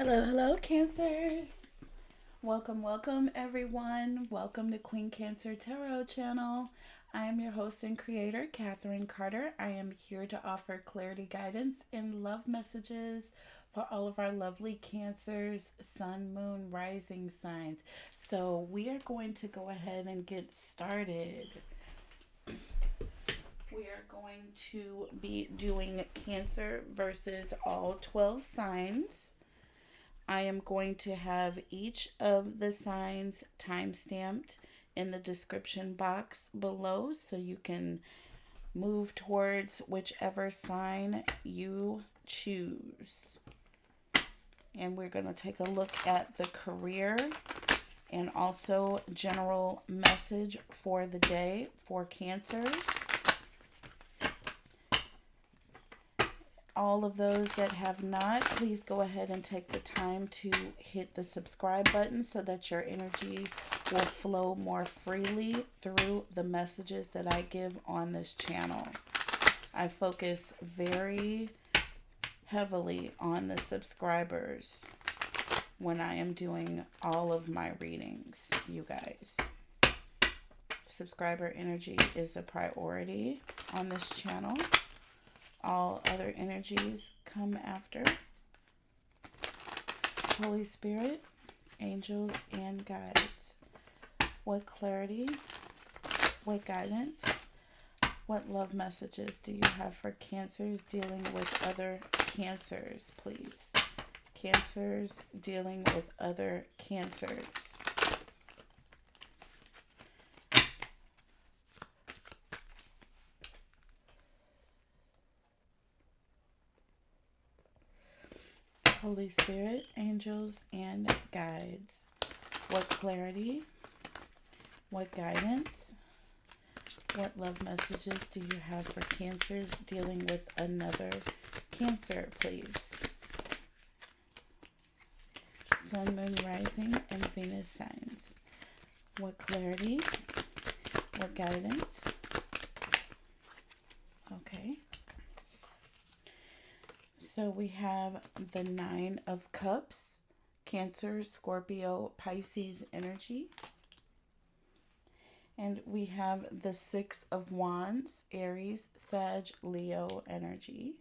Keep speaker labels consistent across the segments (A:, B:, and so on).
A: Hello, hello, Cancers. Welcome, everyone. Welcome to Queen Cancer Tarot channel. I am your host and creator, Catherine Carter. I am here to offer clarity, guidance, and love messages for all of our lovely Cancers, Sun, Moon, Rising signs. So we are going to go ahead and get started. We are going to be doing Cancer versus all 12 signs. I am going to have each of the signs time-stamped in the description box below so you can move towards whichever sign you choose. And we're going to take a look at the career and also general message for the day for Cancers. All of those that have not, please go ahead and take the time to hit the subscribe button so that your energy will flow more freely through the messages that I give on this channel. I focus very heavily on the subscribers when I am doing all of my readings, you guys. Subscriber energy is a priority on this channel. All other energies come after. Holy Spirit, angels, and guides. What clarity, what guidance, what love messages do you have for Cancers dealing with other Cancers, please? Cancers dealing with other Cancers. Holy Spirit, angels, and guides. What clarity, what guidance, what love messages do you have for Cancers dealing with another Cancer, please? Sun, Moon, Rising, and Venus signs. What clarity, what guidance? Okay. So we have the Nine of Cups, Cancer, Scorpio, Pisces energy. And we have the Six of Wands, Aries, Sag, Leo energy.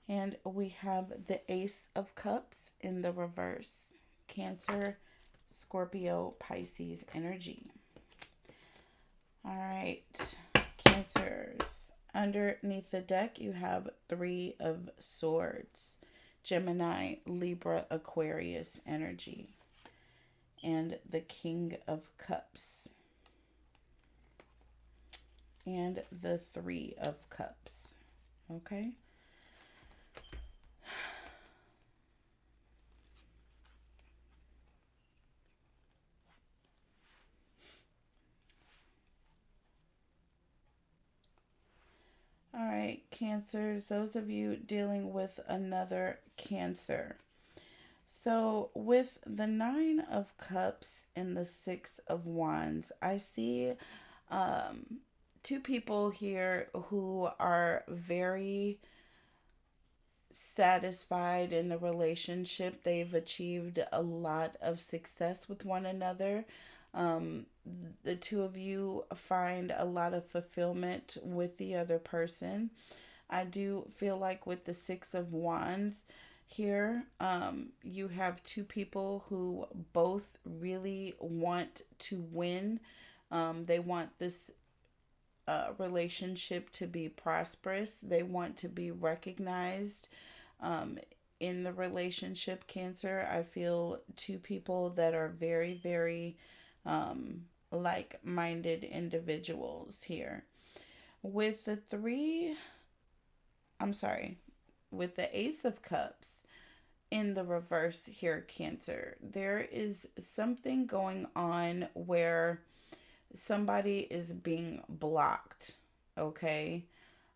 A: And we have the Ace of Cups in the reverse, Cancer, Scorpio, Pisces energy. All right, Cancers. Underneath the deck, you have Three of Swords, Gemini, Libra, Aquarius energy, and the King of Cups, and the Three of Cups. Okay. All right, Cancers, those of you dealing with another Cancer. So with the Nine of Cups and the Six of Wands, I see two people here who are very satisfied in the relationship. They've achieved a lot of success with one another. The two of you find a lot of fulfillment with the other person. I do feel like with the Six of Wands here, you have two people who both really want to win. They want this relationship to be prosperous. They want to be recognized in the relationship, Cancer. I feel two people that are very, very like-minded individuals here. With the with the Ace of Cups in the reverse here, Cancer, there is something going on where somebody is being blocked, okay?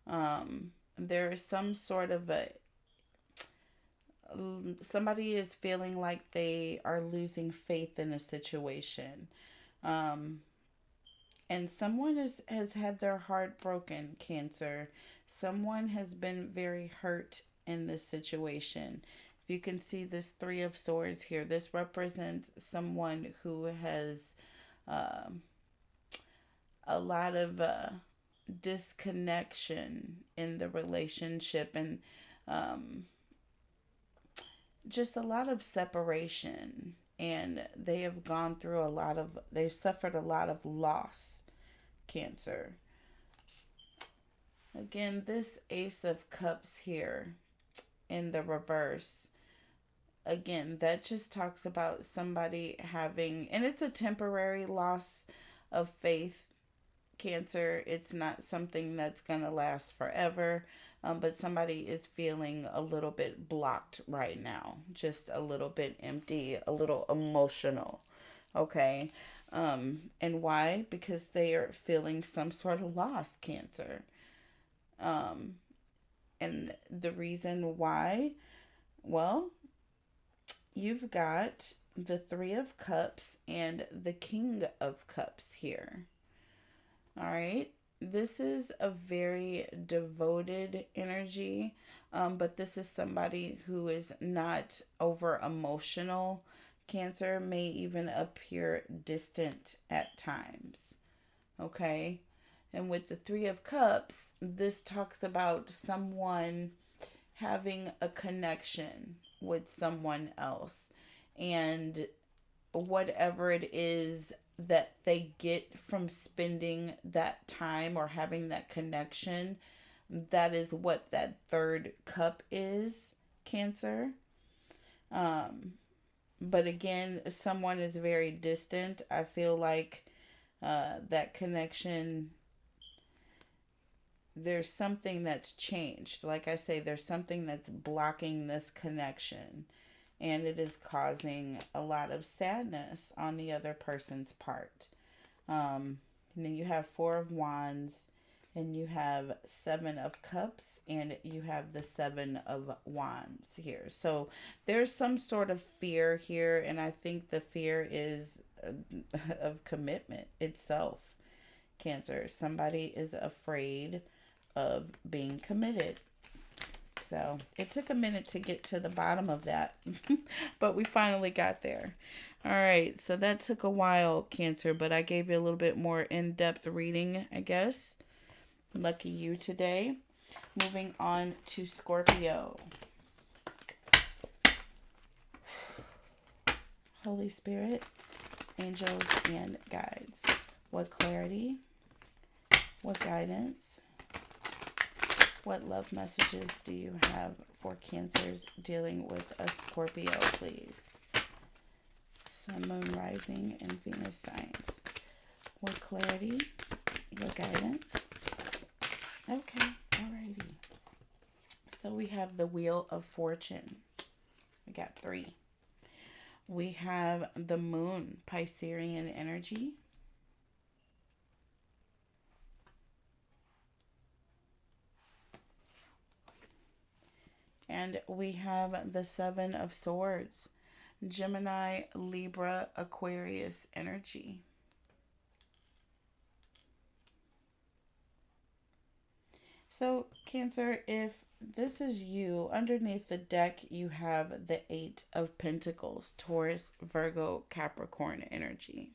A: There is some sort of somebody is feeling like they are losing faith in a situation. And someone has had their heart broken, Cancer. Someone has been very hurt in this situation. If you can see this Three of Swords here, this represents someone who has uh, a lot of disconnection in the relationship, and um, just a lot of separation. And they have gone through they've suffered a lot of loss, Cancer. Again, this Ace of Cups here in the reverse, again, that just talks about somebody having, and it's a temporary loss of faith, Cancer. It's not something that's going to last forever, but somebody is feeling a little bit blocked right now, just a little bit empty, a little emotional. Okay. And why? Because they are feeling some sort of loss, Cancer. Um, and the reason why, well, you've got the Three of Cups and the King of Cups here. All right. This is a very devoted energy, but this is somebody who is not over emotional. Cancer may even appear distant at times. Okay. And with the Three of Cups, this talks about someone having a connection with someone else. And whatever it is that they get from spending that time or having that connection, that is what that third cup is, Cancer. But again, someone is very distant. I feel like that connection, there's something that's changed. Like I say, there's something that's blocking this connection, and it is causing a lot of sadness on the other person's part. And then you have Four of Wands, and you have Seven of Cups, and you have the Seven of Wands here. So there's some sort of fear here, and I think the fear is of commitment itself, Cancer. Somebody is afraid of being committed. So it took a minute to get to the bottom of that, but we finally got there. All right, so that took a while, Cancer, but I gave you a little bit more in-depth reading, I guess. Lucky you today. Moving on to Scorpio. Holy Spirit, angels, and guides. What clarity? What guidance? What love messages do you have for Cancers dealing with a Scorpio, please? Sun, Moon, Rising, and Venus signs. What clarity? What guidance? Okay, alrighty. So we have the Wheel of Fortune. We got 3. We have the Moon, Piscean energy. And we have the Seven of Swords, Gemini, Libra, Aquarius energy. So, Cancer, if this is you, underneath the deck you have the Eight of Pentacles, Taurus, Virgo, Capricorn energy.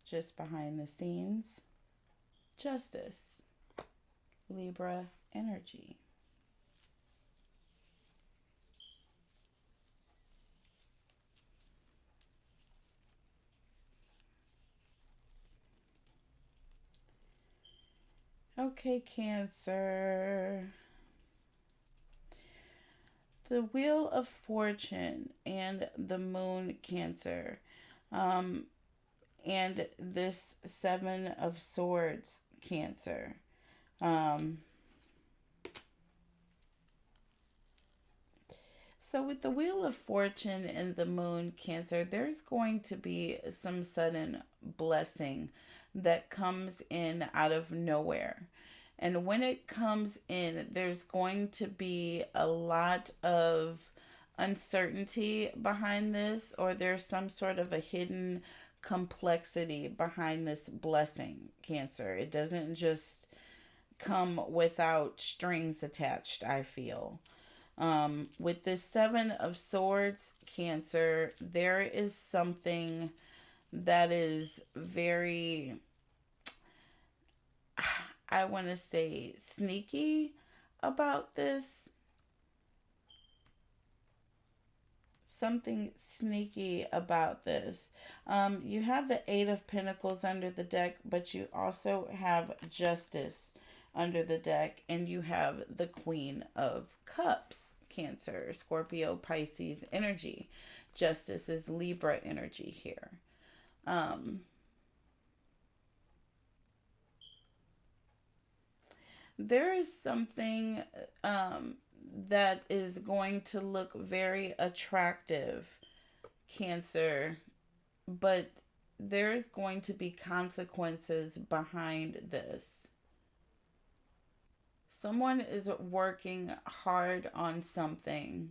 A: Just behind the scenes, Justice, Libra energy. Okay, Cancer. The Wheel of Fortune and the Moon, Cancer. And this Seven of Swords, Cancer. So with the Wheel of Fortune and the Moon, Cancer, there's going to be some sudden blessing that comes in out of nowhere. And when it comes in, there's going to be a lot of uncertainty behind this, or there's some sort of a hidden complexity behind this blessing, Cancer. It doesn't just come without strings attached, I feel. With this Seven of Swords, Cancer, there is something that is very, I want to say, sneaky about this. Something sneaky about this. You have the Eight of Pentacles under the deck, but you also have Justice under the deck, and you have the Queen of Cups, Cancer, Scorpio, Pisces energy. Justice is Libra energy here. There is something that is going to look very attractive, Cancer, but there's going to be consequences behind this. Someone is working hard on something.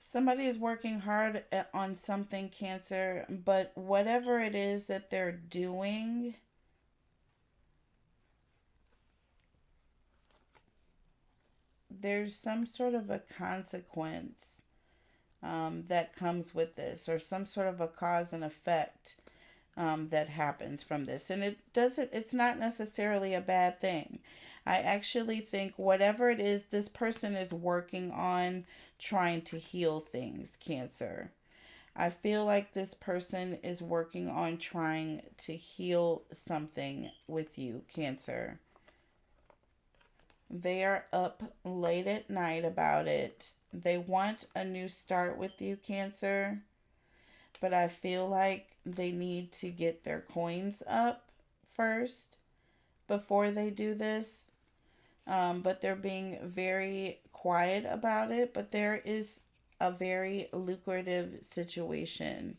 A: Somebody is working hard on something, Cancer, but whatever it is that they're doing, there's some sort of a consequence that comes with this, or some sort of a cause and effect that happens from this. And it's not necessarily a bad thing. I actually think whatever it is, this person is working on trying to heal things, Cancer. I feel like this person is working on trying to heal something with you, Cancer. They are up late at night about it. They want a new start with you, Cancer. But I feel like they need to get their coins up first before they do this. But they're being very quiet about it. But there is a very lucrative situation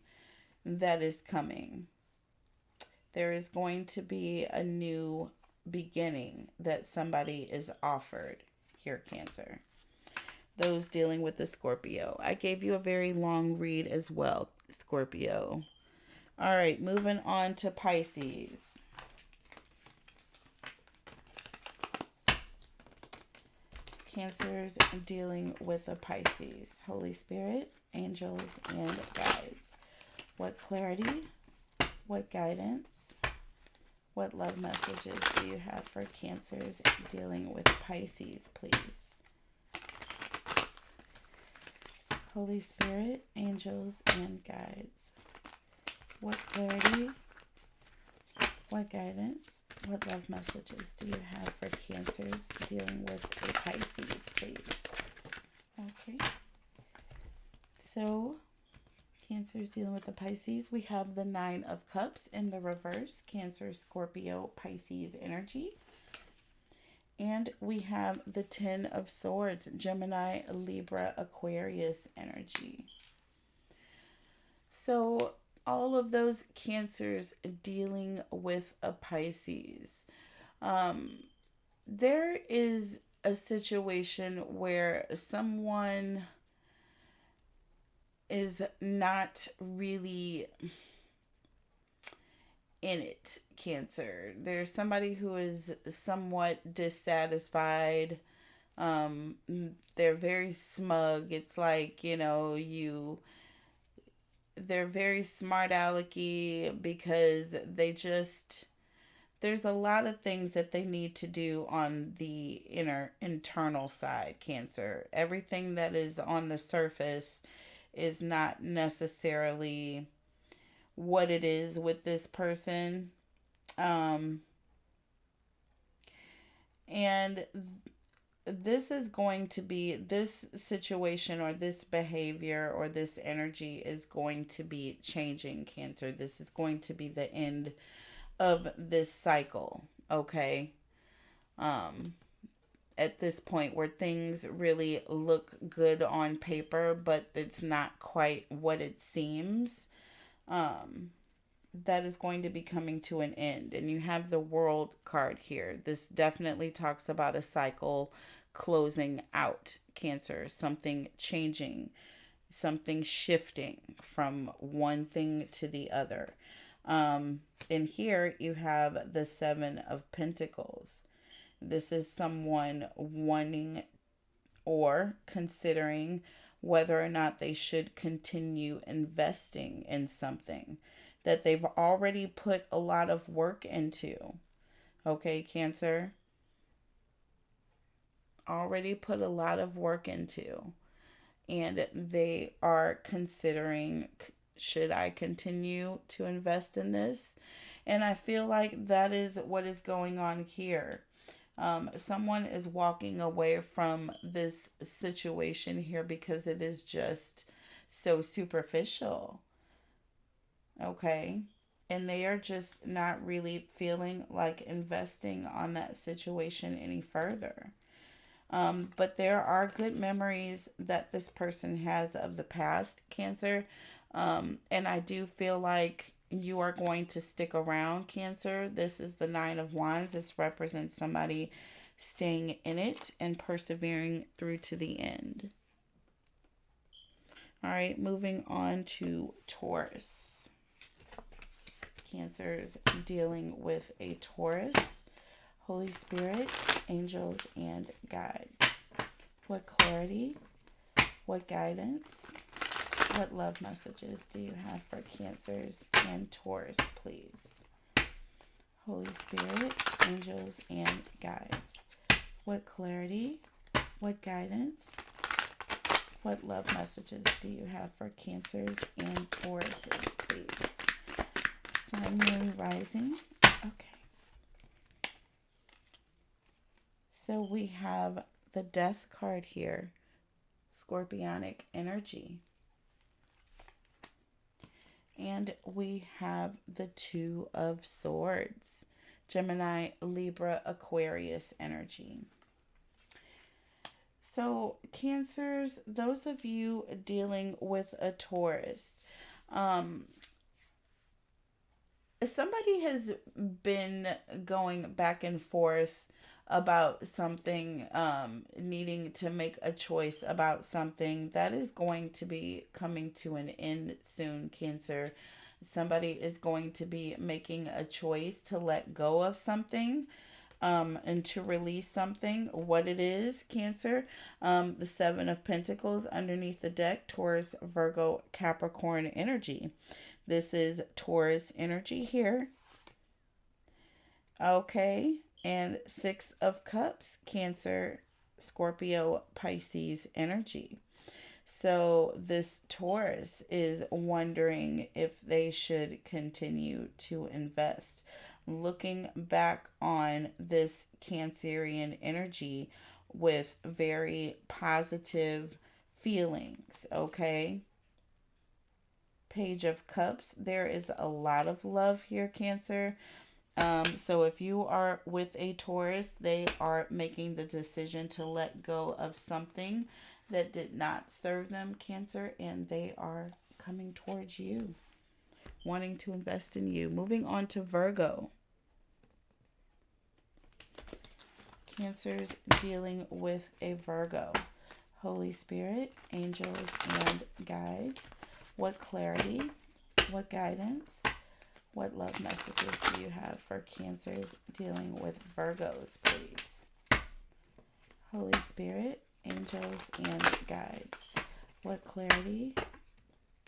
A: that is coming. There is going to be a new beginning that somebody is offered here, Cancer. Those dealing with the Scorpio. I gave you a very long read as well, Scorpio. All right, moving on to Pisces. Cancers dealing with a Pisces. Holy Spirit, angels, and guides. What clarity, what guidance, what love messages do you have for Cancers dealing with Pisces, please? Holy Spirit, angels, and guides. What clarity, what guidance, what love messages do you have for Cancers dealing with a Pisces, please? Okay. So, Cancers dealing with the Pisces, we have the Nine of Cups in the reverse. Cancer, Scorpio, Pisces energy. And we have the Ten of Swords, Gemini, Libra, Aquarius energy. So all of those Cancers dealing with a Pisces. There is a situation where someone is not really in it, Cancer. There's somebody who is somewhat dissatisfied. They're very smug. It's like, they're very smart alecky because there's a lot of things that they need to do on the internal side, Cancer. Everything that is on the surface is not necessarily what it is with this person. And this situation or this behavior or this energy is going to be changing, Cancer. This is going to be the end of this cycle, okay? At this point where things really look good on paper, but it's not quite what it seems, that is going to be coming to an end. And you have the World card here. This definitely talks about a cycle closing out, Cancer, something changing, something shifting from one thing to the other. In here, you have the Seven of Pentacles. This is someone wanting or considering whether or not they should continue investing in something that they've already put a lot of work into. Okay, Cancer? Already put a lot of work into. And they are considering, should I continue to invest in this? And I feel like that is what is going on here. Someone is walking away from this situation here because it is just so superficial. Okay. And they are just not really feeling like investing on that situation any further. But there are good memories that this person has of the past, Cancer. And I do feel like you are going to stick around, Cancer. This is the Nine of Wands. This represents somebody staying in it and persevering through to the end. All right, moving on to Taurus. Cancer's dealing with a Taurus. Holy Spirit, angels, and guides. What clarity, what guidance, what love messages do you have for Cancers and Taurus, please? Holy Spirit, angels, and guides. What clarity, what guidance, what love messages do you have for Cancers and Tauruses, please? Sun, Moon, Rising. Okay. So we have the Death card here. Scorpionic energy. And we have the Two of Swords. Gemini, Libra, Aquarius energy. So Cancers, those of you dealing with a Taurus, somebody has been going back and forth about something, needing to make a choice about something that is going to be coming to an end soon, Cancer. Somebody is going to be making a choice to let go of something, and to release something. What it is, Cancer, the Seven of Pentacles underneath the deck, Taurus, Virgo, Capricorn energy. This is Taurus energy here. Okay. And Six of Cups, Cancer, Scorpio, Pisces energy. So this Taurus is wondering if they should continue to invest. Looking back on this Cancerian energy with very positive feelings, okay? Page of Cups, there is a lot of love here, Cancer. So if you are with a Taurus, they are making the decision to let go of something that did not serve them, Cancer, and they are coming towards you, wanting to invest in you. Moving on to Virgo. Cancer's dealing with a Virgo. Holy Spirit, angels, and guides. What clarity, what guidance, what love messages do you have for Cancers dealing with Virgos, please? Holy Spirit, angels, and guides. What clarity,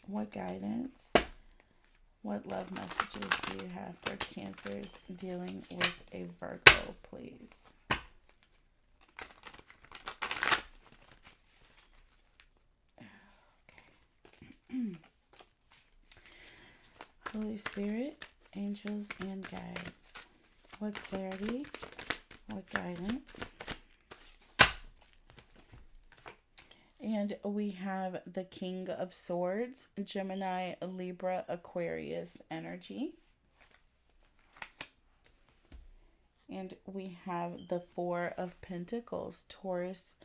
A: what guidance, what love messages do you have for Cancers dealing with a Virgo, please? Okay. Holy Spirit, angels, and guides. What clarity, what guidance. And we have the King of Swords, Gemini, Libra, Aquarius energy. And we have the Four of Pentacles, Taurus,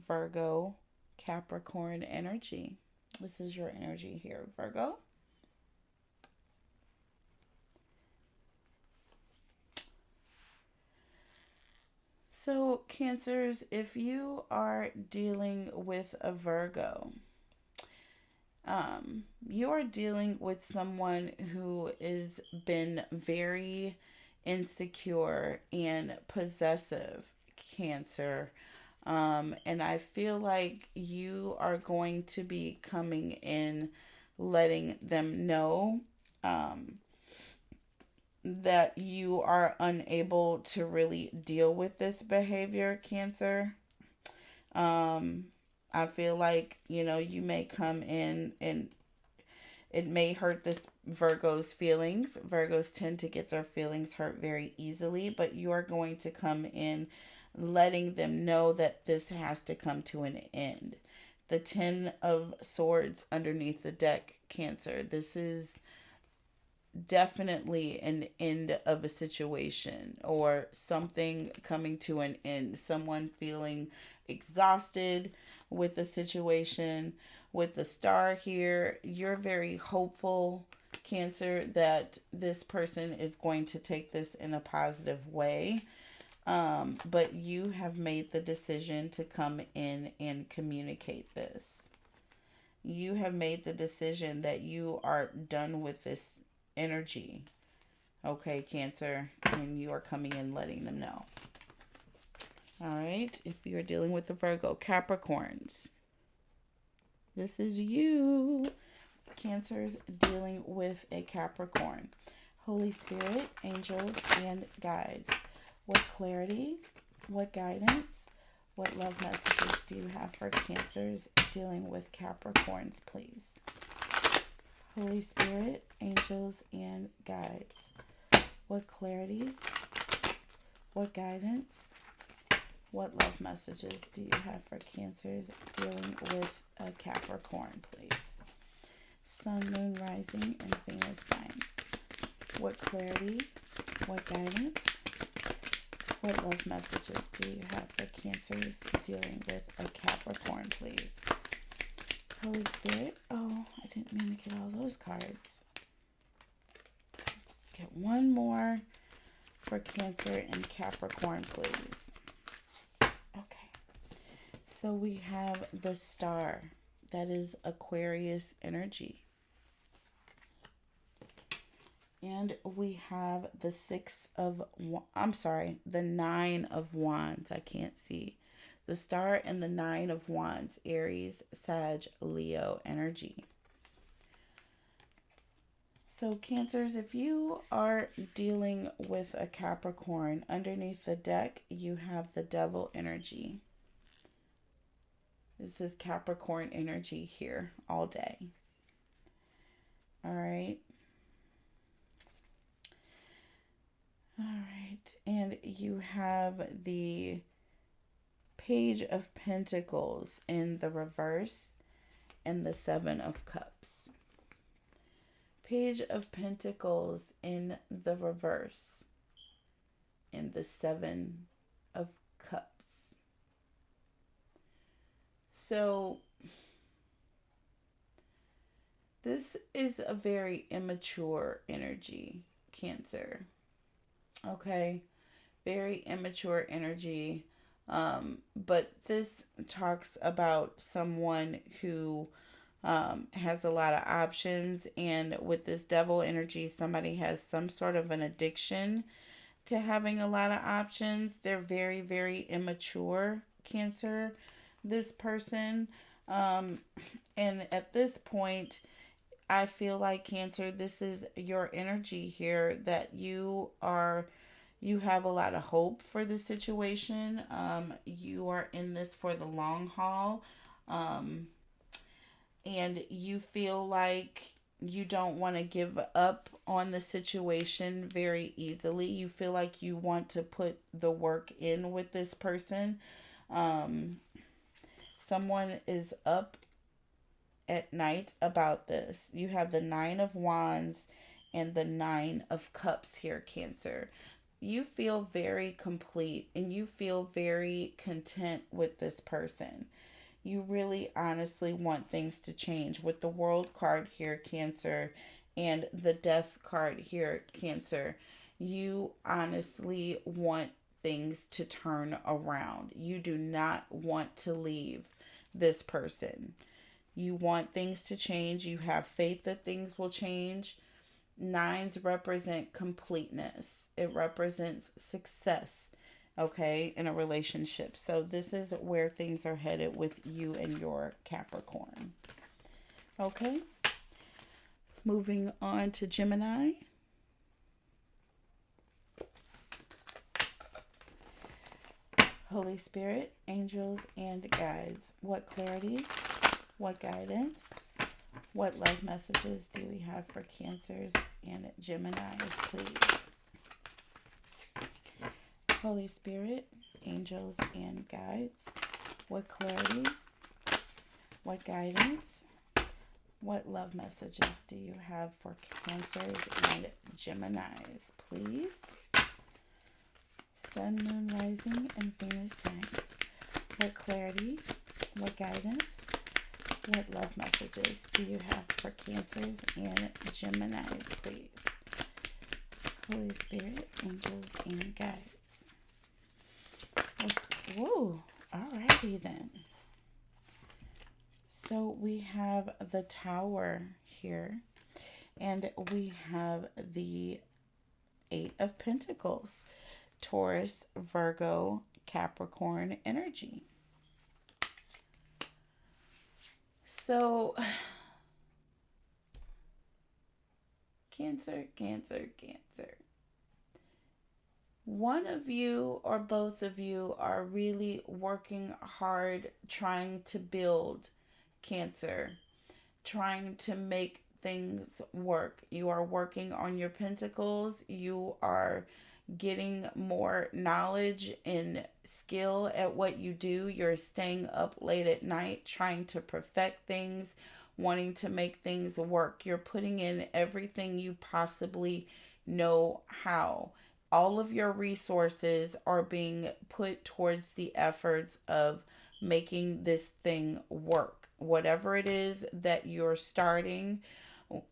A: Virgo, Capricorn energy. This is your energy here, Virgo. So, Cancers, if you are dealing with a Virgo, you are dealing with someone who has been very insecure and possessive, Cancer. And I feel like you are going to be coming in, letting them know um, that you are unable to really deal with this behavior, Cancer. Um, I feel like, you may come in and it may hurt this Virgo's feelings. Virgos tend to get their feelings hurt very easily, but you are going to come in letting them know that this has to come to an end. The Ten of Swords underneath the deck, Cancer. This is definitely an end of a situation or something coming to an end. Someone feeling exhausted with the situation. With the star here, you're very hopeful, Cancer, that this person is going to take this in a positive way. But you have made the decision to come in and communicate this. You have made the decision that you are done with this energy. Okay, Cancer, and you are coming in letting them know. All right, if you're dealing with the Virgo, Capricorns, this is you. Cancers dealing with a Capricorn. Holy Spirit, angels, and guides. What clarity, what guidance, what love messages do you have for Cancers dealing with Capricorns, please? Holy Spirit, angels, and guides. What clarity, what guidance, what love messages do you have for Cancers dealing with a Capricorn, please? Sun, Moon, Rising, and Venus signs. What clarity, what guidance, what love messages do you have for Cancers dealing with a Capricorn, please? Holy Spirit. Oh, I didn't mean to get all those cards. Let's get one more for Cancer and Capricorn, please. Okay. So we have the star. That is Aquarius energy. And we have the the 9 of Wands. I can't see. The star and the 9 of Wands, Aries, Sag, Leo energy. So Cancers, if you are dealing with a Capricorn, underneath the deck, you have the Devil energy. This is Capricorn energy here all day. All right. All right. And you have the Page of Pentacles in the reverse and the 7 of Cups. Page of Pentacles in the reverse and the 7 of Cups. So this is a very immature energy, Cancer. Okay, very immature energy. But this talks about someone who has a lot of options, and with this Devil energy, somebody has some sort of an addiction to having a lot of options. They're very, very immature, Cancer, this person. And at this point, I feel like, Cancer, this is your energy here, that you have a lot of hope for the situation. You are in this for the long haul. And you feel like you don't want to give up on the situation very easily. You feel like you want to put the work in with this person. Someone is up at night about this. You have the 9 of Wands and the 9 of Cups here, Cancer. You feel very complete and you feel very content with this person. You really honestly want things to change. With the World card here, Cancer, and the Death card here, Cancer, you honestly want things to turn around. You do not want to leave this person. You want things to change. You have faith that things will change. Nines represent completeness. It represents success, okay, in a relationship. So this is where things are headed with you and your Capricorn. Okay. Moving on to Gemini. Holy Spirit, angels, and guides. What clarity, what guidance, what love messages do we have for Cancers and Geminis, please? Holy Spirit, angels, and guides. What clarity, what guidance, what love messages do you have for Cancers and Geminis, please? Sun, Moon, Rising, and Venus signs. What clarity, what guidance, what love messages do you have for Cancers and Geminis, please? Holy Spirit, angels, and guides. Whoa, alrighty then. So we have the Tower here, and we have the Eight of Pentacles. Taurus, Virgo, Capricorn energy. So, Cancer, Cancer, Cancer. One of you or both of you are really working hard trying to build, Cancer, trying to make things work. You are working on your pentacles. You are getting more knowledge and skill at what you do. You're staying up late at night trying to perfect things, wanting to make things work. You're putting in everything you possibly know how. All of your resources are being put towards the efforts of making this thing work. Whatever it is that you're starting,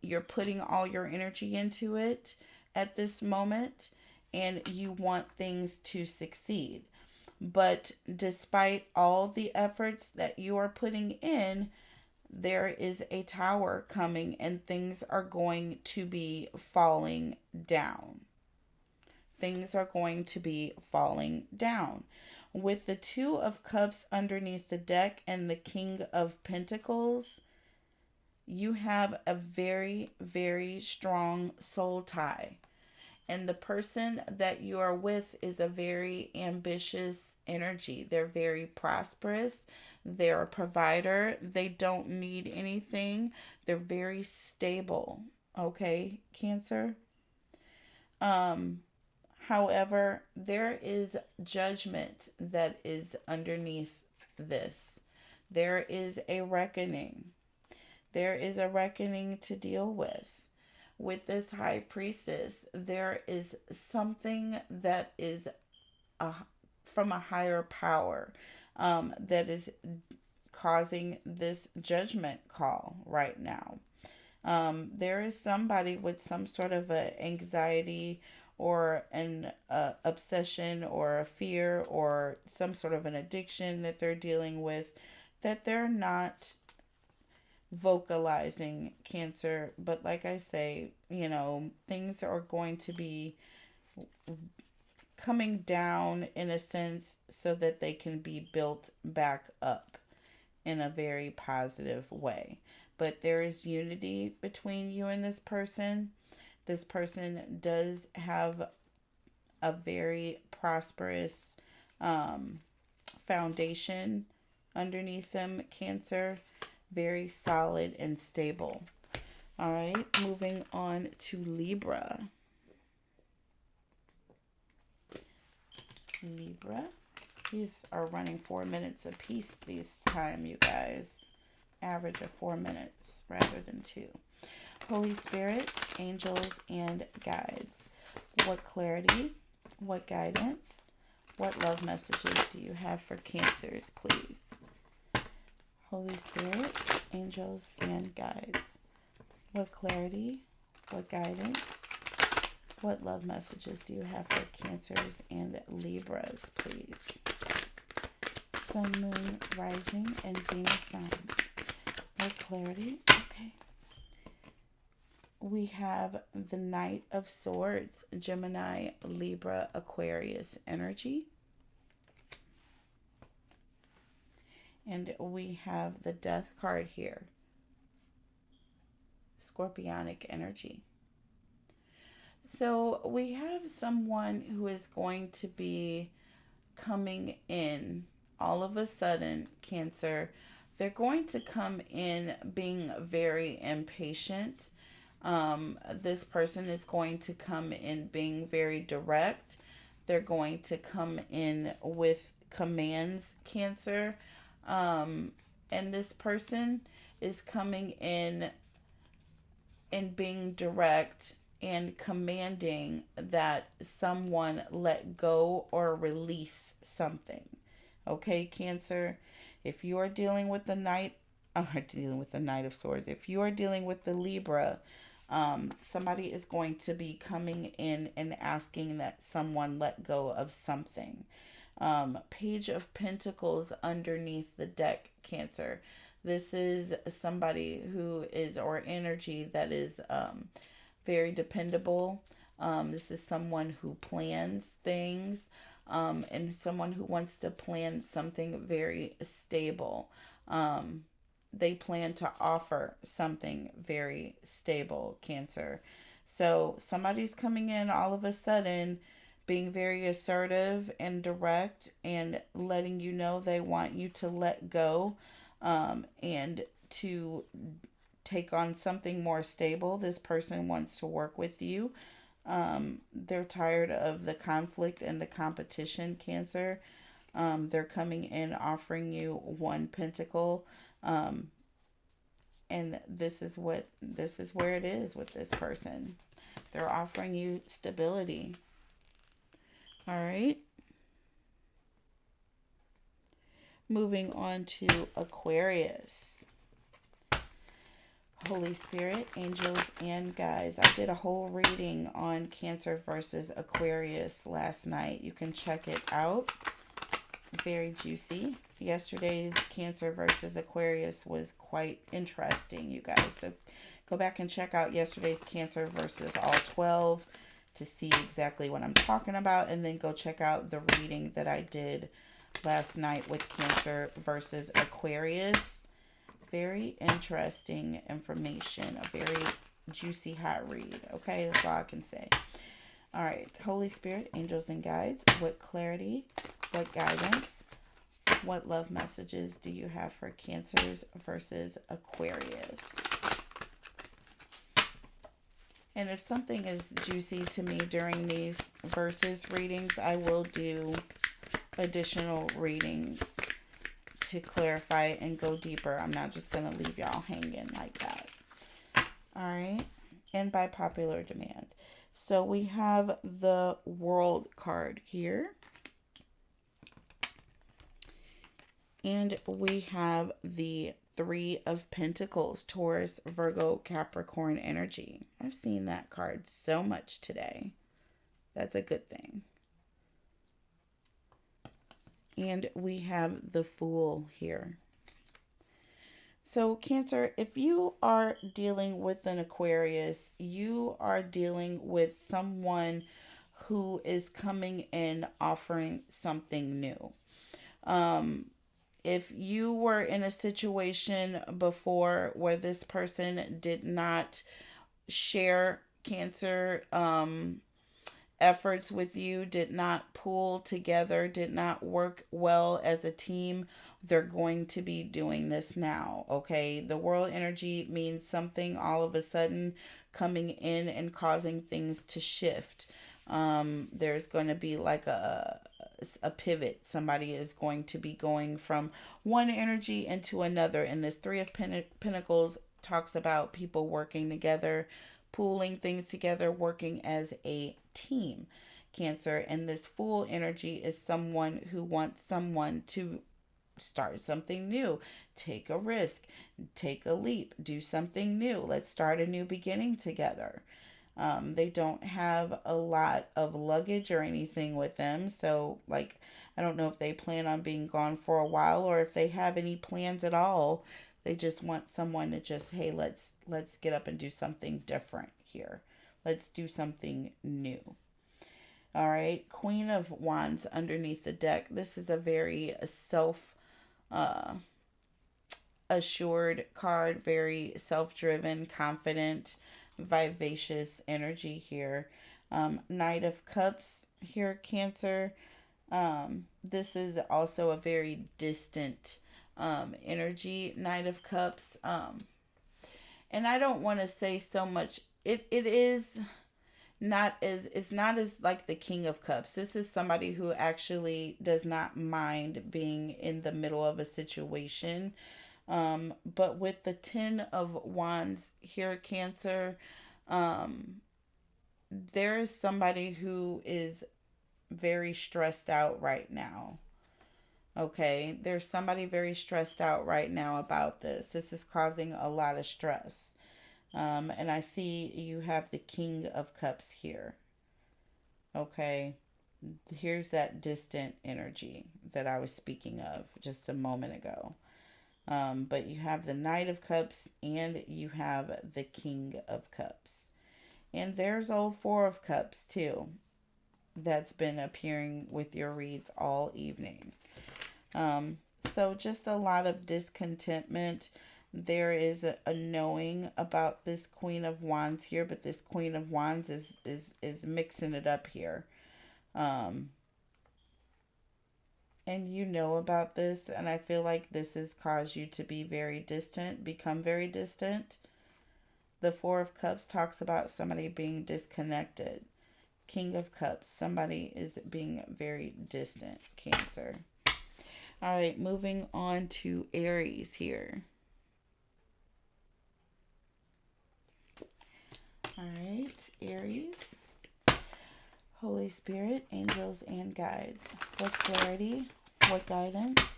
A: you're putting all your energy into it at this moment. And you want things to succeed. But despite all the efforts that you are putting in, there is a tower coming and things are going to be falling down. Things are going to be falling down. With the Two of Cups underneath the deck and the King of Pentacles, you have a very, very strong soul tie. And the person that you are with is a very ambitious energy. They're very prosperous. They're a provider. They don't need anything. They're very stable. Okay, Cancer? However, there is judgment that is underneath this. There is a reckoning. There is a reckoning to deal with. With this High Priestess, there is something that is from a higher power that is causing this judgment call right now. There is somebody with some sort of a anxiety or an obsession or a fear or some sort of an addiction that they're dealing with that they're not vocalizing, Cancer. But like I say, you know, things are going to be coming down in a sense so that they can be built back up in a very positive way. But there is unity between you and this person. This person does have a very prosperous foundation underneath them, Cancer. Very solid and stable. All right, moving on to Libra. Libra. These are running 4 minutes apiece this time, you guys. Average of 4 minutes rather than 2. Holy Spirit, angels, and guides. What clarity, what guidance, what love messages do you have for Cancers, please? Holy Spirit, angels, and guides. What clarity, what guidance, What love messages do you have for Cancers and Libras, please? Sun, Moon, Rising, and Venus signs. More clarity. Okay. We have the Knight of Swords, Gemini, Libra, Aquarius energy. And we have the Death card here, Scorpionic energy. So we have someone who is going to be coming in all of a sudden, Cancer. They're going to come in being very impatient. This person is going to come in being very direct. They're going to come in with commands, Cancer. And this person is coming in and being direct and commanding that someone let go or release something. Okay, Cancer? If you are dealing with the Knight of Swords, if you are dealing with the Libra, somebody is going to be coming in and asking that someone let go of something. Page of Pentacles underneath the deck, Cancer. This is somebody who is, or energy that is very dependable. This is someone who plans things, and someone who wants to plan something very stable. They plan to offer something very stable, Cancer. So somebody's coming in all of a sudden being very assertive and direct and letting you know they want you to let go, and to take on something more stable. This person wants to work with you. They're tired of the conflict and the competition, Cancer. They're coming in offering you one pentacle. And this is where it is with this person. They're offering you stability. All right. Moving on to Aquarius. Holy Spirit, angels, and guides. I did a whole reading on Cancer versus Aquarius last night. You can check it out. Very juicy. Yesterday's Cancer versus Aquarius was quite interesting, you guys. So go back and check out yesterday's Cancer versus all 12 to see exactly what I'm talking about. And then go check out the reading that I did last night with Cancer versus Aquarius. Very interesting information. A very juicy, hot read. Okay, that's all I can say. All right, Holy Spirit, angels, and guides. What clarity, what guidance, what love messages do you have for Cancers versus Aquarius? And if something is juicy to me during these verses readings, I will do additional readings to clarify and go deeper. I'm not just going to leave y'all hanging like that. All right. And by popular demand. So we have the World card here. And we have the Three of Pentacles, Taurus, Virgo, Capricorn energy. I've seen that card so much today. That's a good thing. And we have the Fool here. So Cancer, if you are dealing with an Aquarius, you are dealing with someone who is coming in offering something new. If you were in a situation before where this person did not share, Cancer, efforts with you, did not pull together, did not work well as a team, they're going to be doing this now. Okay, the World energy means something all of a sudden coming in and causing things to shift. There's going to be like a pivot. Somebody is going to be going from one energy into another. And this Three of Pentacles talks about people working together, pooling things together, working as a team, Cancer. And this Fool energy is someone who wants someone to start something new, take a risk, take a leap, do something new. Let's start a new beginning together. They don't have a lot of luggage or anything with them. So, like, I don't know if they plan on being gone for a while or if they have any plans at all. They just want someone to just, hey, let's get up and do something different here. Let's do something new. All right, Queen of Wands underneath the deck. This is a very self uh, assured card, very self driven, confident, vivacious energy here. Knight of Cups here, Cancer. This is also a very distant energy, Knight of Cups. And I don't want to say so much. It is not as, it's not as like the King of Cups. This is somebody who actually does not mind being in the middle of a situation. But with the Ten of Wands here, Cancer, um, there is somebody who is very stressed out right now. Okay, there's somebody very stressed out right now about this. This is causing a lot of stress. And I see you have the King of Cups here. Okay, here's that distant energy that I was speaking of just a moment ago. But you have the Knight of Cups and you have the King of Cups. And there's old Four of Cups too. That's been appearing with your reads all evening. So just a lot of discontentment. There is a knowing about this Queen of Wands here, but this Queen of Wands is mixing it up here. And you know about this, and I feel like this has caused you to be very distant, become very distant. The Four of Cups talks about somebody being disconnected. King of Cups, somebody is being very distant, Cancer. All right, moving on to Aries here. All right, Aries. Holy Spirit, angels, and guides. What clarity, what guidance,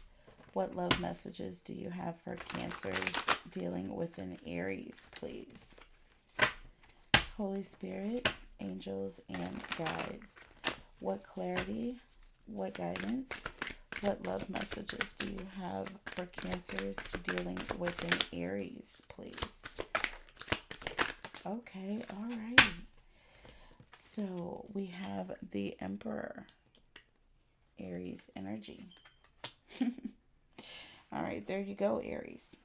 A: what love messages do you have for Cancers dealing with an Aries, please? Holy Spirit, angels, and guides. What clarity, what guidance, what love messages do you have for Cancers dealing with an Aries, please? Okay, all right. So we have the Emperor, Aries energy. All right, there you go, Aries.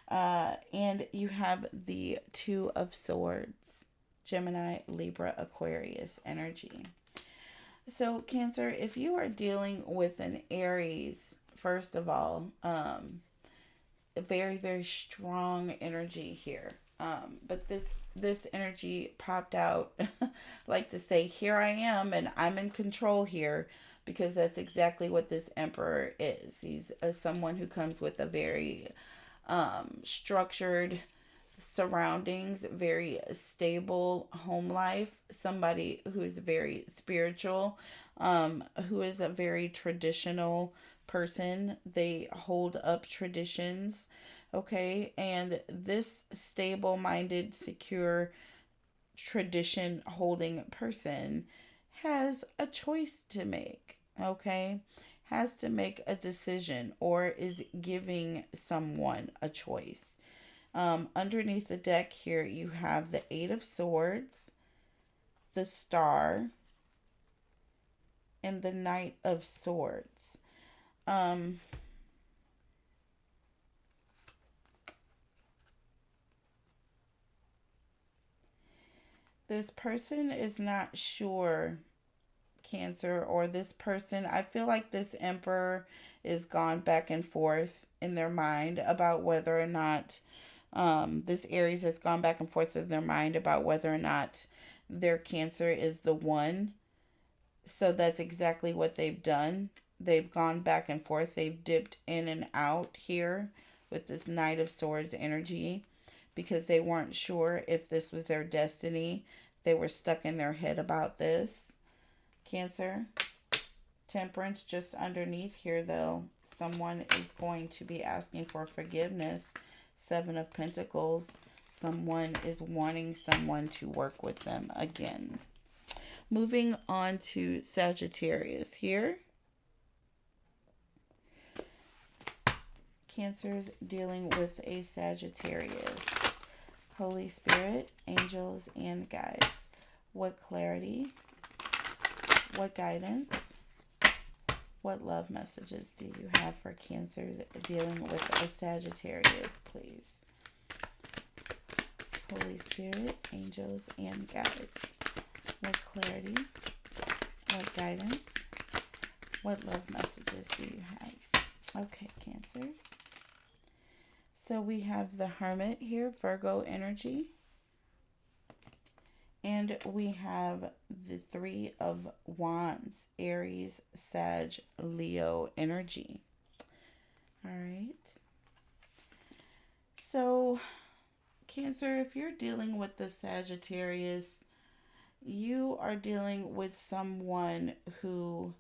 A: And you have the Two of Swords, Gemini, Libra, Aquarius energy. So, Cancer, if you are dealing with an Aries, first of all, a very, very strong energy here. But this energy popped out like to say, here I am and I'm in control here, because that's exactly what this Emperor is. He's someone who comes with a very structured surroundings, very stable home life, somebody who is very spiritual, who is a very traditional person. They hold up traditions. Okay, and this stable minded, secure, tradition holding person has a choice to make. Okay, has to make a decision or is giving someone a choice. Underneath the deck here, you have the Eight of Swords, the Star, and the Knight of Swords. This person is not sure, Cancer, or this person, I feel like this Emperor is gone back and forth in their mind about whether or not this Aries has gone back and forth in their mind about whether or not their Cancer is the one. So that's exactly what they've done. They've gone back and forth. They've dipped in and out here with this Knight of Swords energy because they weren't sure if this was their destiny. They were stuck in their head about this. Cancer. Temperance just underneath here, though. Someone is going to be asking for forgiveness. Seven of Pentacles. someone is wanting someone to work with them again. Moving on to Sagittarius here. Cancer's dealing with a Sagittarius. Holy Spirit, angels, and guides. What clarity, what guidance, what love messages do you have for Cancers dealing with a Sagittarius, please? Holy Spirit, angels, and guides. What clarity, what guidance, what love messages do you have? Okay, Cancers. So we have the Hermit here, Virgo energy. And we have the Three of Wands, Aries, Sag, Leo energy. All right. So, Cancer, if you're dealing with the Sagittarius, you are dealing with someone who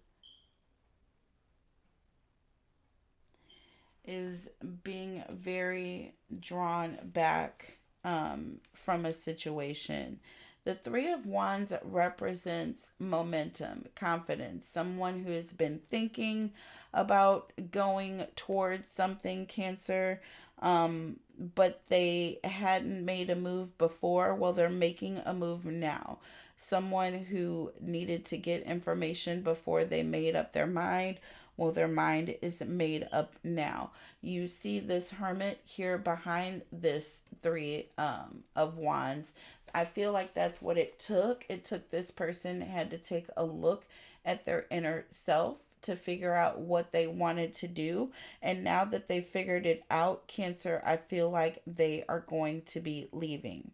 A: is being very drawn back from a situation. The Three of Wands represents momentum, confidence, someone who has been thinking about going towards something, Cancer, but they hadn't made a move before. Well, they're making a move now. Someone who needed to get information before they made up their mind. Well, their mind is made up now. You see this Hermit here behind this Three of Wands. I feel like that's what it took. It took this person had to take a look at their inner self to figure out what they wanted to do. And now that they figured it out, Cancer, I feel like they are going to be leaving.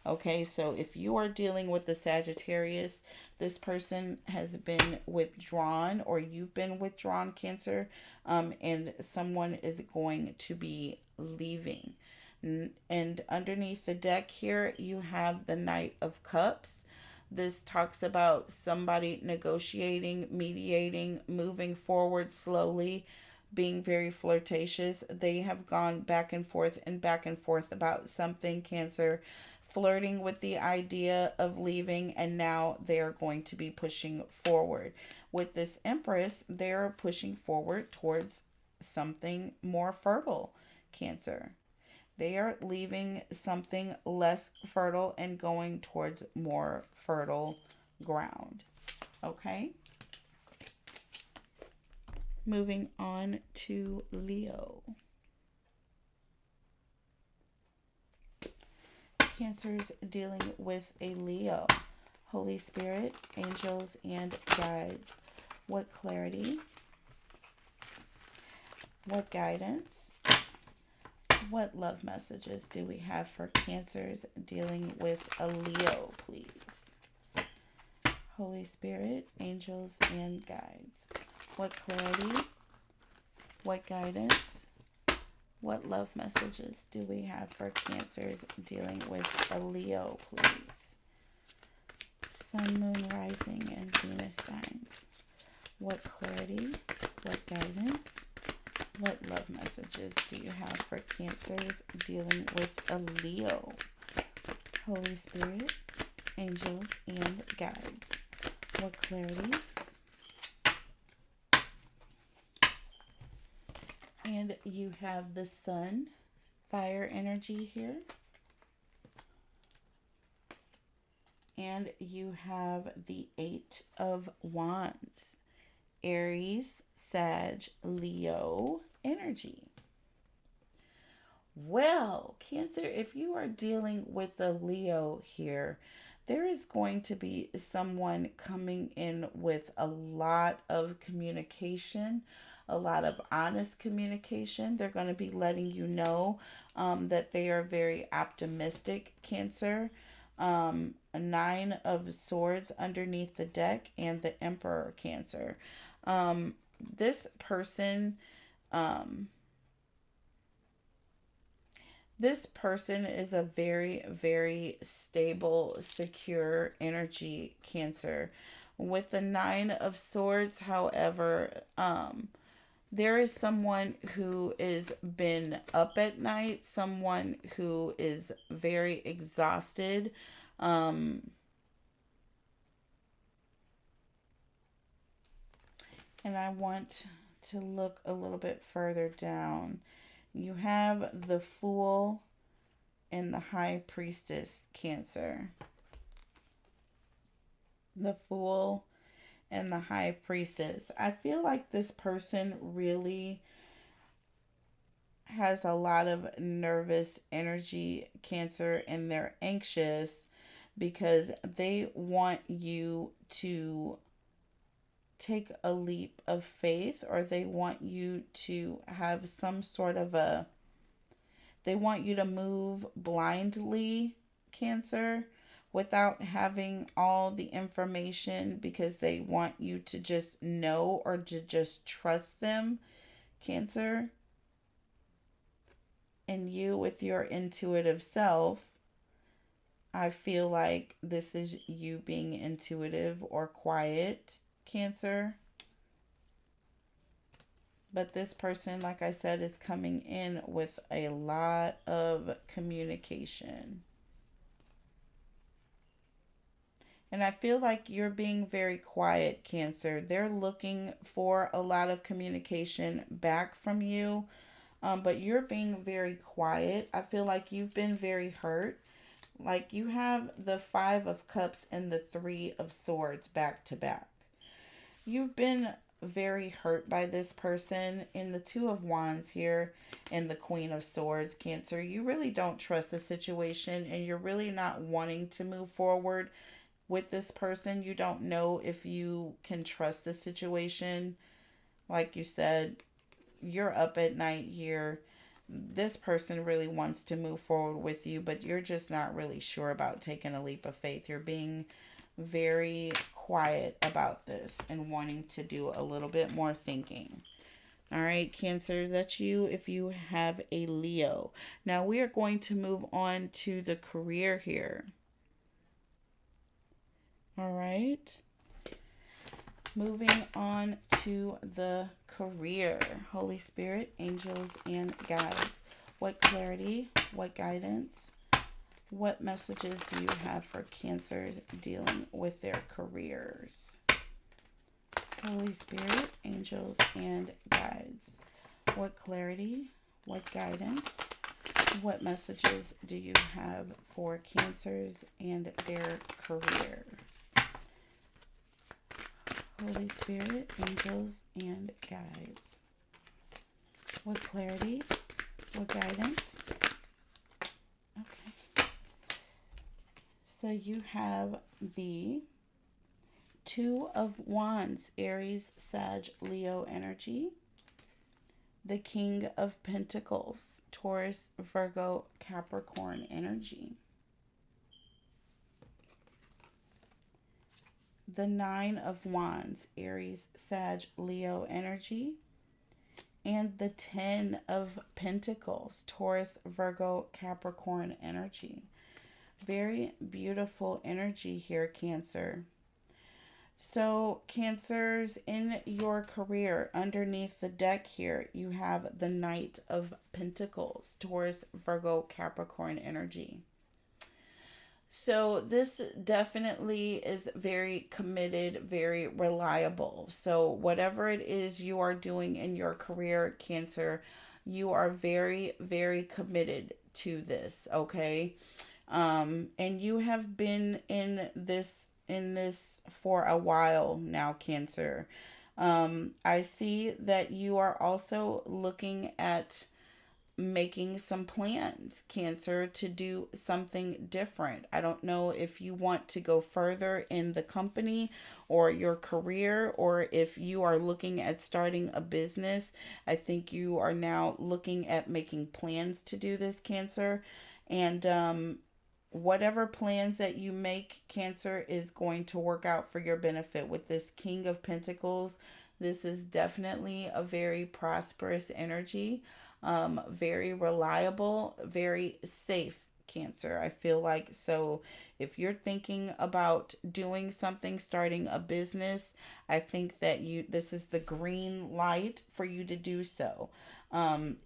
A: Okay, so if you are dealing with the Sagittarius, this person has been withdrawn or you've been withdrawn, Cancer, and someone is going to be leaving. And underneath the deck here, you have the Knight of Cups. This talks about somebody negotiating, mediating, moving forward slowly, being very flirtatious. They have gone back and forth about something, Cancer, flirting with the idea of leaving, and now they are going to be pushing forward. With this Empress, they're pushing forward towards something more fertile, Cancer. They are leaving something less fertile and going towards more fertile ground. Okay? Moving on to Leo. Cancer's dealing with a Leo. Holy Spirit, angels, and guides. What clarity? What guidance? What love messages do we have for Cancers dealing with a Leo, please? Holy Spirit, angels, and guides. What clarity? What guidance? What love messages do we have for Cancers dealing with a Leo, please? Sun, Moon, Rising, and Venus signs. What clarity? What guidance? What love messages do you have for Cancers dealing with a Leo? Holy Spirit, angels, and guides. What clarity? And you have the Sun, fire energy here. And you have the Eight of Wands, Aries, Sag, Leo energy. Well, Cancer, if you are dealing with a Leo here, there is going to be someone coming in with a lot of communication, a lot of honest communication. They're going to be letting you know that they are very optimistic, Cancer. A Nine of Swords underneath the deck and the Emperor, Cancer. This person is a very, very stable, secure energy, Cancer. With the Nine of Swords, however, There is someone who is been up at night, someone who is very exhausted. Um, and I want to look a little bit further down. You have the Fool and the High Priestess, Cancer. The Fool and the High Priestess. I feel like this person really has a lot of nervous energy, Cancer, and they're anxious because they want you to take a leap of faith, or they want you to have some sort of a, they want you to move blindly, Cancer, without having all the information, because they want you to just know or to just trust them, Cancer. And you, with your intuitive self, I feel like this is you being intuitive or quiet, Cancer. But this person, like I said, is coming in with a lot of communication. And I feel like you're being very quiet, Cancer. They're looking for a lot of communication back from you, but you're being very quiet. I feel like you've been very hurt. Like you have the Five of Cups and the Three of Swords back to back. You've been very hurt by this person. In the Two of Wands here and the Queen of Swords, Cancer, you really don't trust the situation and you're really not wanting to move forward with this person. You don't know if you can trust the situation. Like you said, you're up at night here. This person really wants to move forward with you, but you're just not really sure about taking a leap of faith. You're being very quiet about this and wanting to do a little bit more thinking. All right, Cancer, that's you if you have a Leo. Now we are going to move on to the career here. All right. Moving on to the career. Holy Spirit, angels, and guides. What clarity, what guidance, what messages do you have for Cancers dealing with their careers? Holy Spirit, angels, and guides. What clarity, what guidance, what messages do you have for Cancers and their career? Holy Spirit, angels, and guides. What clarity, what guidance? Okay. So you have the Two of Wands, Aries, Sag, Leo energy. The King of Pentacles, Taurus, Virgo, Capricorn energy. The Nine of Wands, Aries, Sag, Leo energy. And the Ten of Pentacles, Taurus, Virgo, Capricorn energy. Very beautiful energy here, Cancer. So, Cancers, in your career, underneath the deck here, you have the Knight of Pentacles, Taurus, Virgo, Capricorn energy. So this definitely is very committed, very reliable. So whatever it is you are doing in your career, Cancer, you are very, very committed to this, okay? And you have been in this for a while now, Cancer. I see that you are also looking at making some plans, Cancer, to do something different. I don't know if you want to go further in the company or your career, or if you are looking at starting a business. I think you are now looking at making plans to do this, Cancer. And whatever plans that you make, Cancer, is going to work out for your benefit. With this King of Pentacles, this is definitely a very prosperous energy. Very reliable, very safe, Cancer. I feel like, so if you're thinking about doing something, starting a business, I think that this is the green light for you to do so.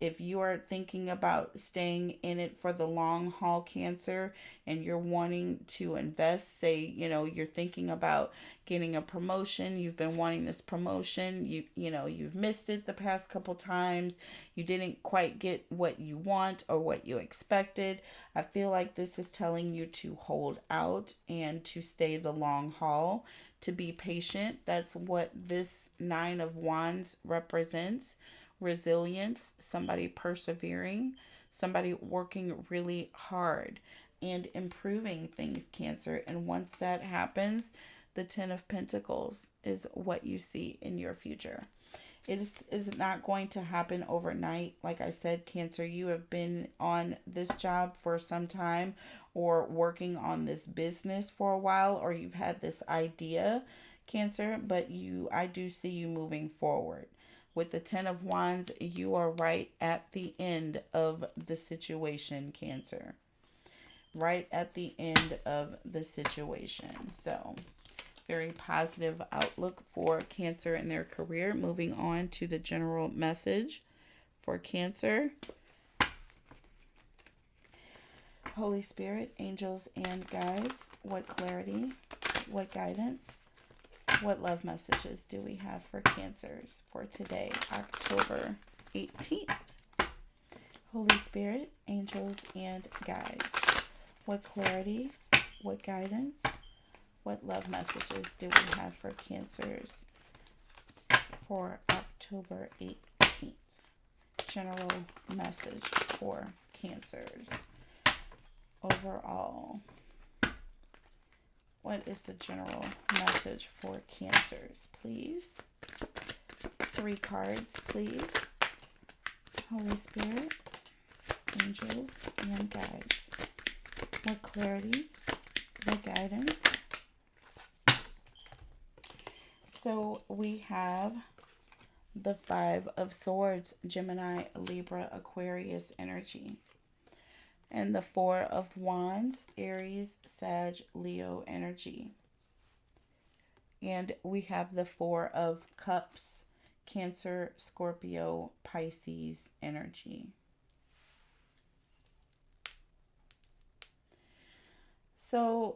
A: If you are thinking about staying in it for the long haul, Cancer, and you're wanting to invest, say, you're thinking about getting a promotion, you've been wanting this promotion, you've missed it the past couple times, you didn't quite get what you want or what you expected. I feel like this is telling you to hold out and to stay the long haul, to be patient. That's what this Nine of Wands represents. Resilience, somebody persevering, somebody working really hard and improving things, Cancer. And once that happens, the Ten of Pentacles is what you see in your future. It is not going to happen overnight. Like I said, Cancer, you have been on this job for some time, or working on this business for a while, or you've had this idea, Cancer, but I do see you moving forward. With the Ten of Wands, you are right at the end of the situation, Cancer. Right at the end of the situation. So, very positive outlook for Cancer in their career. Moving on to the general message for Cancer. Holy Spirit, angels, and guides. What clarity, what guidance, what love messages do we have for Cancers for today, October 18th? Holy Spirit, angels, and guides. What clarity, what guidance, what love messages do we have for Cancers for October 18th? General message for Cancers. Overall, what is the general message for Cancers, please? 3 cards, please. Holy Spirit, angels, and guides. What clarity, what guidance. So we have the 5 of Swords, Gemini, Libra, Aquarius energy. And the 4 of Wands, Aries, Sag, Leo energy. And we have the 4 of Cups, Cancer, Scorpio, Pisces energy. So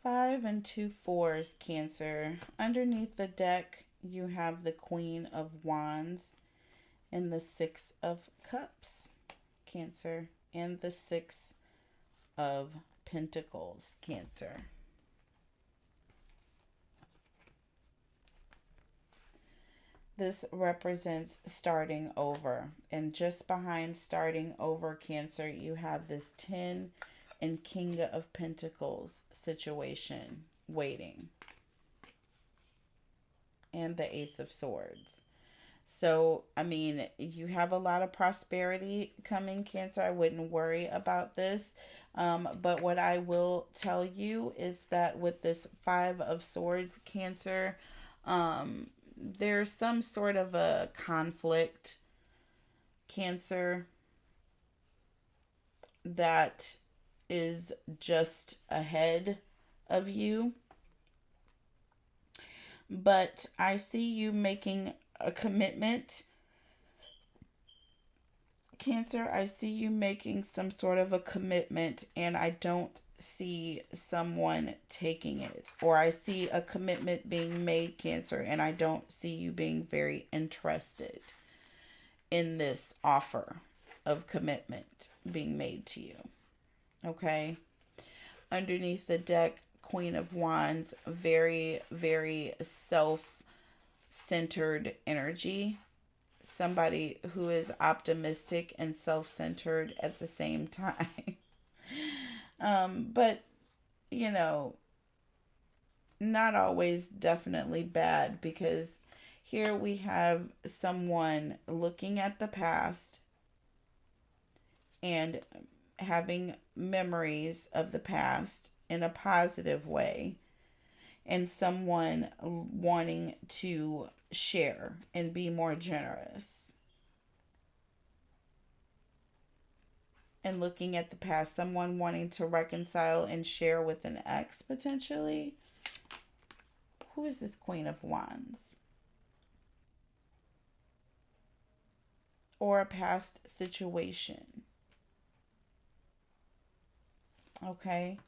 A: 5 and 2 4s, Cancer. Underneath the deck, you have the Queen of Wands and the 6 of Cups, Cancer, and the 6 of Pentacles, Cancer. This represents starting over. And just behind starting over, Cancer, you have this 10 and King of Pentacles situation waiting. And the Ace of Swords. So, I mean, you have a lot of prosperity coming, Cancer. I wouldn't worry about this. But what I will tell you is that with this 5 of Swords, Cancer, there's some sort of a conflict, Cancer, that is just ahead of you. But I see you making a commitment, Cancer. I see you making some sort of a commitment, and I don't see someone taking it. Or I see a commitment being made, Cancer, and I don't see you being very interested in this offer of commitment being made to you. Okay? Underneath the deck, Queen of Wands, very, very self-centered energy. Somebody who is optimistic and self-centered at the same time. But, you know, not always definitely bad, because here we have someone looking at the past and having memories of the past in a positive way, and someone wanting to share and be more generous. and looking at the past. Someone wanting to reconcile and share with an ex, potentially. Who is this Queen of Wands? Or a past situation. Okay.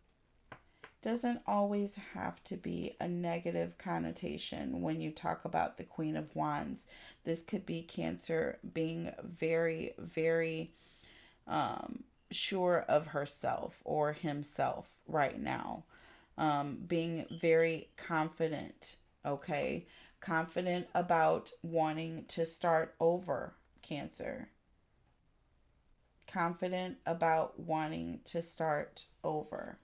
A: Doesn't always have to be a negative connotation when you talk about the Queen of Wands. This could be Cancer being very, very sure of herself or himself right now. Being very confident, okay? Confident about wanting to start over, Cancer. Confident about wanting to start over.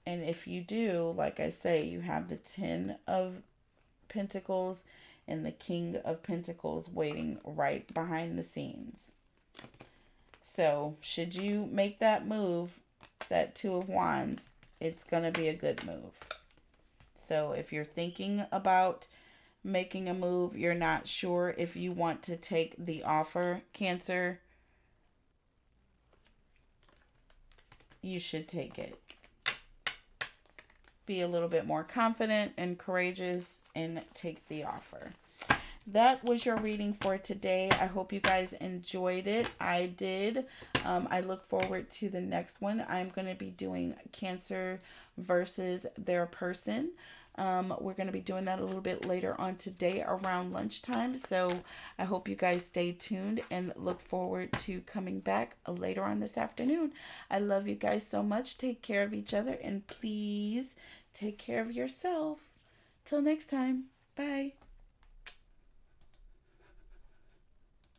A: And if you do, like I say, you have the 10 of Pentacles and the King of Pentacles waiting right behind the scenes. So, should you make that move, that 2 of Wands, it's going to be a good move. So, if you're thinking about making a move, you're not sure if you want to take the offer, Cancer, you should take it. Be a little bit more confident and courageous and take the offer. That was your reading for today. I hope you guys enjoyed it. I did. I look forward to the next one. I'm going to be doing Cancer versus their person. We're going to be doing that a little bit later on today around lunchtime. So I hope you guys stay tuned and look forward to coming back later on this afternoon. I love you guys so much. Take care of each other and please take care of yourself. Till next time. Bye.